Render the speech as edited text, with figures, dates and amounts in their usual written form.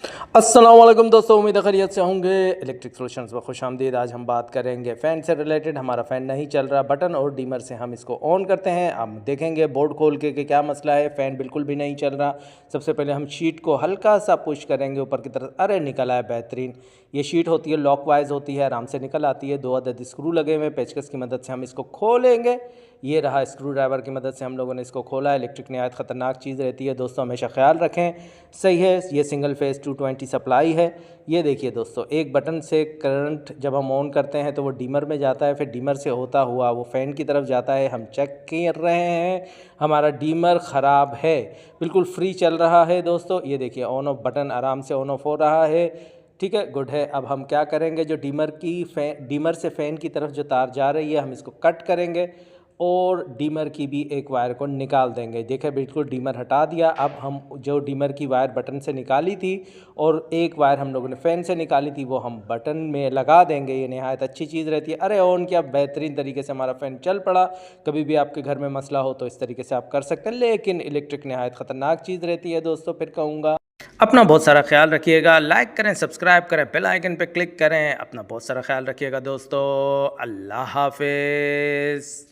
अस्सलाम वालेकुम दोस्तों, उम्मीद है खैरियत से होंगे। इलेक्ट्रिक सॉल्यूशंस में खुशामदीद। आज हम बात करेंगे फ़ैन से रिलेटेड। हमारा फ़ैन नहीं चल रहा, बटन और डिमर से हम इसको ऑन करते हैं। हम देखेंगे बोर्ड खोल के कि क्या मसला है। फ़ैन बिल्कुल भी नहीं चल रहा। सबसे पहले हम शीट को हल्का सा पुश करेंगे ऊपर की तरफ। अरे निकल आया, बेहतरीन। ये शीट होती है लॉक वाइज होती है, आराम से निकल आती है। 2 अदद स्क्रू लगे हुए हैं, पेचकस की मदद से हम इसको खोलेंगे। ये रहा, स्क्रू ड्राइवर की मदद से हम लोगों ने इसको खोला। इलेक्ट्रिक नहायत ख़तरनाक चीज़ रहती है दोस्तों, हमेशा ख्याल रखें। सही है, ये सिंगल फेज़ 220 सप्लाई है। ये देखिए दोस्तों, एक बटन से करंट जब हम ऑन करते हैं तो वो डिमर में जाता है, फिर डिमर से होता हुआ वो फ़ैन की तरफ जाता है। हम चेक कर रहे हैं, हमारा डिमर ख़राब है, बिल्कुल फ्री चल रहा है दोस्तों। ये देखिए, ऑन ऑफ बटन आराम से ऑन ऑफ हो रहा है। ठीक है, गुड है। अब हम क्या करेंगे, जो डिमर से फ़ैन की तरफ जो तार जा रही है हम इसको कट करेंगे और डिमर की भी एक वायर को निकाल देंगे। देखिए, बिल्कुल डिमर हटा दिया। अब हम जो डिमर की वायर बटन से निकाली थी और एक वायर हम लोगों ने फ़ैन से निकाली थी, वो हम बटन में लगा देंगे। ये नहायत अच्छी चीज़ रहती है। अरे ऑन किया, बेहतरीन तरीके से हमारा फ़ैन चल पड़ा। कभी भी आपके घर में मसला हो तो इस तरीके से आप कर सकते हैं, लेकिन इलेक्ट्रिक नहायत ख़तरनाक चीज़ रहती है दोस्तों। फिर कहूँगा, अपना बहुत सारा ख्याल रखिएगा। लाइक करें, सब्सक्राइब करें, बेल आइकन पे क्लिक करें। अपना बहुत सारा ख्याल रखिएगा दोस्तों। अल्लाह हाफ़िज़।